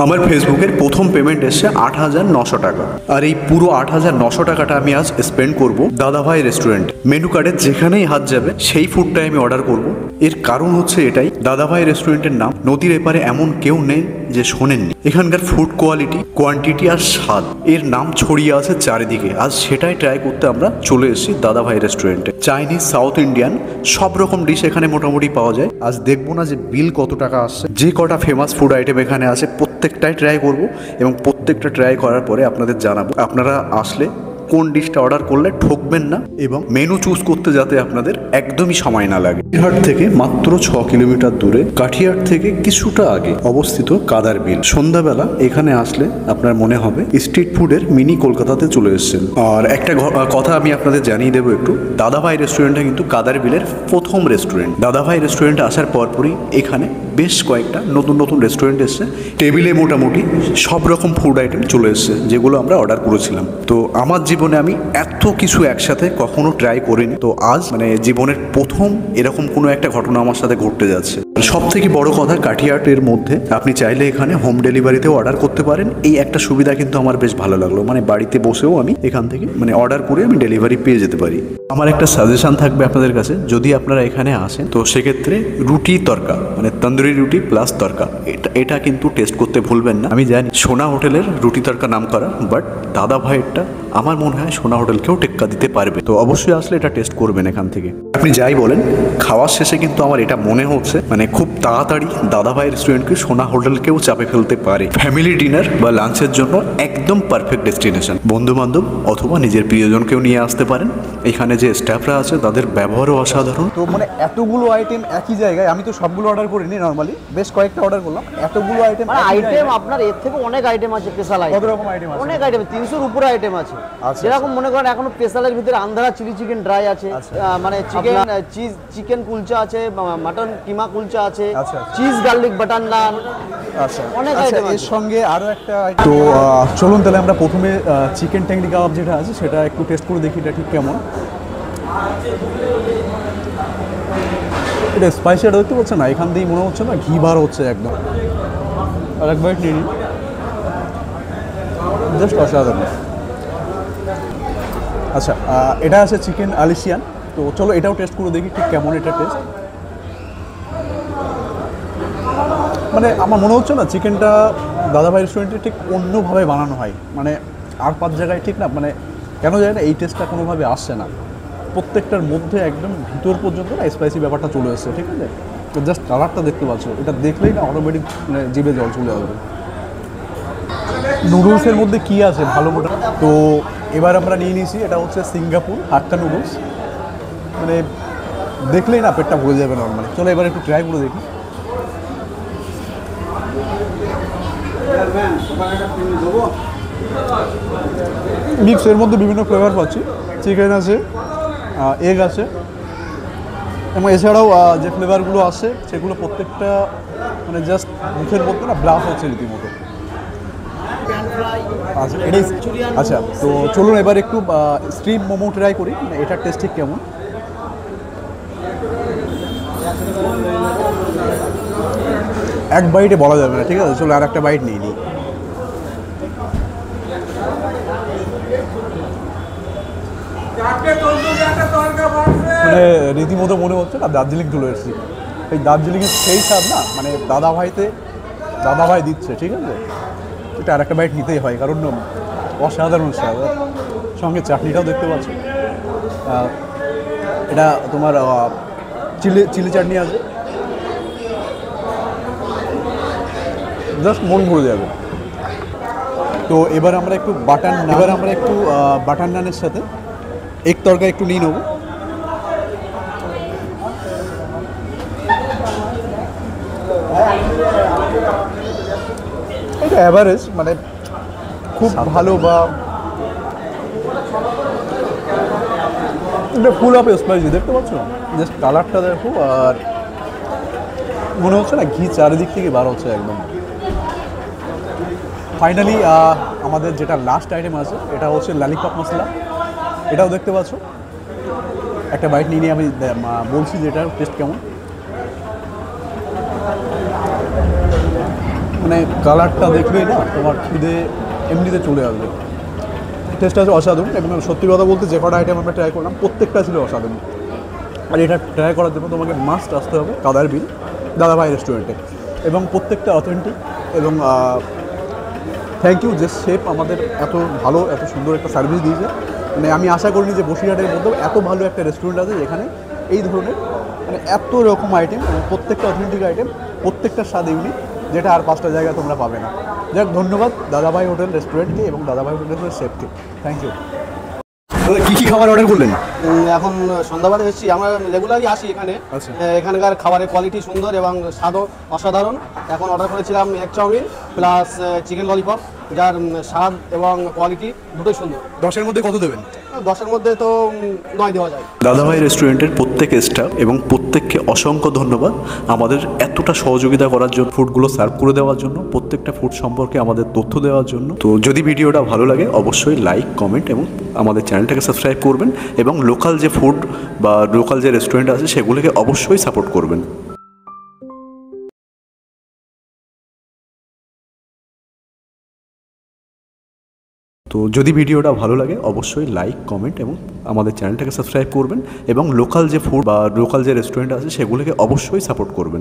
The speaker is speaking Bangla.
আমার ফেসবুকের প্রথম পেমেন্ট এসছে 8,900 টাকা। আর এই পুরো 8,900 টাকাটা আমি আজ স্পেন্ড করব দাদাভাই রেস্টুরেন্ট। মেনু কার্ডে যেখানেই হাত যাবে সেই ফুডটাই আমি অর্ডার করব। এর কারণ হচ্ছে এটাই, দাদাভাই রেস্টুরেন্টের নাম নদীর এপারে এমন কেউ নেই যে শোনেননি। এখানকার ফুড কোয়ালিটি, কোয়ান্টিটি আর স্বাদ, এর নাম ছড়িয়ে আছে চারিদিকে। আজ সেটাই ট্রাই করতে আমরা চলে এসেছি দাদাভাই রেস্টুরেন্টে। চাইনিজ, সাউথ ইন্ডিয়ান সব রকম ডিশ এখানে মোটামুটি পাওয়া যায়। আজ দেখবো না যে বিল কত টাকা আসছে, যে কটা ফেমাস ফুড আইটেম এখানে আছে প্রত্যেকটাই ট্রাই করব এবং প্রত্যেকটা ট্রাই করার পরে আপনাদের জানাবো। আপনারা আসলে কোন ডিশটা অর্ডার করলে ঠকবেন না এবং মেনু চুজ করতে যাতে আপনাদের একদমই সময় না লাগে। হাট থেকে মাত্র 6 কিলোমিটার দূরে, কাঠিয়াট থেকে কিছুটা আগে অবস্থিত কাদার বিল। সন্ধ্যাবেলা এখানে আসলে আপনার মনে হবে স্ট্রিট ফুডের মিনি কলকাতাতে চলে এসেছেন। আর একটা কথা আমি আপনাদের জানিয়ে দেবো একটু, দাদাভাই রেস্টুরেন্টটা কিন্তু কাদার বিলের প্রথম রেস্টুরেন্ট। দাদাভাই রেস্টুরেন্টে আসার পরপরই এখানে বেশ কয়েকটা নতুন নতুন রেস্টুরেন্ট এসছে। টেবিলে মোটামুটি সব রকম ফুড আইটেম চলে এসছে যেগুলো আমরা অর্ডার করেছিলাম। তো আমার জীবনে আমি এত কিছু একসাথে কখনো ট্রাই করিনি। তো আজ জীবনের প্রথম এরকম কোনো একটা ঘটনা আমার সাথে ঘটতে যাচ্ছে। সব থেকে বড় কথা, কাঠিয়াটের মধ্যে আপনি চাইলে এখানে হোম ডেলিভারিতেও অর্ডার করতে পারেন। এই একটা সুবিধা কিন্তু আমার বেশ ভালো লাগলো, বাড়িতে বসেও আমি এখান থেকে অর্ডার করে আমি ডেলিভারি পেয়ে যেতে পারি। আমার একটা সাজেশন থাকবে আপনাদের কাছে, যদি আপনারা এখানে আসেন তো সেক্ষেত্রে রুটি তরকা, তন্দুরি রুটি প্লাস তরকা, এটা কিন্তু টেস্ট করতে ভুলবেন না। আমি জানি সোনা হোটেলের রুটি তরকা নাম করা, বাট দাদা ভাইয়েরটা আমার মনে হয় সোনা হোটেলকেও টেক্কা দিতে পারবে। তো অবশ্যই আসলে এটা টেস্ট করবেন এখান থেকে। আপনি যাই বলেন, খাওয়ার শেষে কিন্তু আমার এটা মনে হচ্ছে খুব তাড়াতাড়ি দাদাভাই রেস্টুরেন্টকে সোনা হোটেলকেও চাপে ফেলতে পারে। ফ্যামিলি ডিনার বা লাঞ্চের জন্য একদম পারফেক্ট ডেস্টিনেশন। বন্ধু বান্ধব অথবা নিজের প্রিয়জনকেও নিয়ে আসতে পারেন। এখানে যে স্টাফরা আছে তাদের ব্যবহারও অসাধারণ। তো এতগুলো আইটেম একই জায়গায়, আমি তো সবগুলো অর্ডার করিনি, নর্মালি বেশ কয়েকটা অর্ডার করলাম। এতগুলো আইটেম আপনার এর থেকে অনেক আইটেম আছে, স্পেশাল আইটেম। কত রকম আইটেম আছে? অনেক আইটেম, 300-র উপরে আইটেম আছে। যেরকম মনে করেন এখনো স্পেশালের ভিতরে আন্ধ্রা চিলি চিকেন ড্রাই আছে, চিকেন কুলচা আছে, মাটন কিমা কুলচা আছে, চিজ গার্লিক বাটার নান। আচ্ছা, অনেক আইটেম এর সঙ্গে আরো একটা। তো চলুন তাহলে আমরা প্রথমে চিকেন ট্যাংরি কাবাব যেটা আছে সেটা একটু টেস্ট করে দেখি এটা ঠিক কেমন। এটা স্পাইসি, এটা দেখতে পাচ্ছেন না, এখান থেকেই মনে হচ্ছে না ঘি বার হচ্ছে একদম। আর এক বাইট নিয়ে নিই, জাস্ট অসাধারণ। আচ্ছা, এটা আছে চিকেন আলিশিয়ান। তো চলো এটাও টেস্ট করে দেখি ঠিক কেমন এটা টেস্ট। আমার মনে হচ্ছে না চিকেনটা দাদাভাই রেস্টুরেন্টে ঠিক অন্যভাবে বানানো হয়, আর 5 জায়গায় ঠিক না, কেন জানি না এই টেস্টটা কোনোভাবে আসছে না। প্রত্যেকটার মধ্যে একদম ভিতর পর্যন্ত না স্পাইসি ব্যাপারটা চলে এসছে, ঠিক আছে? তো জাস্ট কালারটা দেখতে পাচ্ছ, এটা দেখলেই না অটোমেটিক জিভে জল চলে আসবে। নুডলসের মধ্যে কি আছে ভালো মোটা। তো এবার আমরা নিয়ে নিয়েছি, এটা হচ্ছে সিঙ্গাপুর হাক্কা নুডলস। দেখলেই না পেটটা ভরে যাবে নর্মালি। চলো এবার একটু ট্রাই করে দেখি। মিক্স, এর মধ্যে বিভিন্ন ফ্লেভার পাচ্ছি। চিকেন আছে, এগ আছে, এবং এছাড়াও যে ফ্লেভারগুলো আছে সেগুলো প্রত্যেকটা জাস্ট মুখের মধ্যে না ব্লাস্ট হচ্ছে রীতিমতো। আচ্ছা, এটাই। আচ্ছা, তো চলুন এবার একটু স্ট্রিম মোমো ট্রাই করি, এটার টেস্ট ঠিক কেমন। এক বাইটে বলা যাবে না, ঠিক আছে? চলো আর একটা বাইট নিয়ে নিই। রীতিমতো মনে হচ্ছে না দার্জিলিং চলে এসেছি। এই দার্জিলিংয়ের সেই স্বাদ না, দাদাভাই দিচ্ছে, ঠিক আছে? এটা আর একটা বাইট নিতেই হয়, কারণ অসাধারণ স্বাদ। সঙ্গে চাটনিটাও দেখতে পাচ্ছ, এটা তোমার চিলি চাটনি আছে, জাস্ট মন ভরে যাবে। তো এবার আমরা একটু বাটার নানের সাথে এক তরকা একটু নিয়ে নেবো। এটা অ্যাভারেজ, খুব ভালো বা এটা ফুল অফ স্পাইসি, দেখতে পাচ্ছ? জাস্ট কালারটা দেখো, আর মনে হচ্ছে না ঘি চারিদিক থেকে বার হচ্ছে একদম। ফাইনালি আমাদের যেটা লাস্ট আইটেম আছে এটা হচ্ছে ললিপপ মশলা। এটাও দেখতে পাচ্ছ। একটা বাইট নিয়ে আমি বলছি যে এটার টেস্ট কেমন। মানে কালারটা দেখলেই না তোমার খিদে এমনিতে চলে আসবে। টেস্টটা আছে অসাধারণ, এবং সত্যি কথা বলতে যে কটা আইটেম আমরা ট্রাই করলাম প্রত্যেকটা ছিল অসাধারণ। আর এটা ট্রাই করার জন্য তোমাকে মাস্ট আসতে হবে কাদার বিল দাদাভাই রেস্টুরেন্টে, এবং প্রত্যেকটা অথেন্টিক। এবং থ্যাংক ইউ যে শেফ আমাদের এত ভালো এত সুন্দর একটা সার্ভিস দিয়েছে। মানে আমি আশা করিনি যে বসিরহাটের মধ্যেও এত ভালো একটা রেস্টুরেন্ট আছে যেখানে এই ধরনের মানে এত রকম আইটেম এবং প্রত্যেকটা অথেন্টিক আইটেম, প্রত্যেকটার স্বাদ ইউনিক, যেটা আর 5টা জায়গায় তোমরা পাবে না। যাক, ধন্যবাদ দাদাভাই হোটেল রেস্টুরেন্টকে এবং দাদাভাই হোটেলের শেফকে, থ্যাংক ইউ। কী কী খাবার অর্ডার করলেন? এখন সন্ধ্যাবাদে এসেছি, আমরা রেগুলারই আসি এখানে। আচ্ছা। এখানকার খাবারের কোয়ালিটি সুন্দর এবং স্বাদও অসাধারণ। এখন অর্ডার করেছিলাম egg chow mein plus chicken lollipop, যার স্বাদ এবং কোয়ালিটি দুটোই সুন্দর। 10-এর মধ্যে কত দেবেন? 10-এর মধ্যে তো 9 দেওয়া যায়। দাদাভাই রেস্টুরেন্টের প্রত্যেক স্টাফ এবং প্রত্যেককে অসংখ্য ধন্যবাদ আমাদের এতটা সহযোগিতা করার জন্য, ফুডগুলো সার্ভ করে দেওয়ার জন্য, প্রত্যেকটা ফুড সম্পর্কে আমাদের তথ্য দেওয়ার জন্য। তো যদি ভিডিওটা ভালো লাগে অবশ্যই লাইক, কমেন্ট এবং আমাদের চ্যানেলটাকে সাবস্ক্রাইব করবেন, এবং লোকাল যে ফুড বা লোকাল যে রেস্টুরেন্ট আছে সেগুলোকে অবশ্যই সাপোর্ট করবেন। তো যদি ভিডিওটা ভালো লাগে অবশ্যই লাইক, কমেন্ট এবং আমাদের চ্যানেলটাকে সাবস্ক্রাইব করবেন, এবং লোকাল যে ফুড বা লোকাল যে রেস্টুরেন্ট আছে সেগুলোকে অবশ্যই সাপোর্ট করবেন।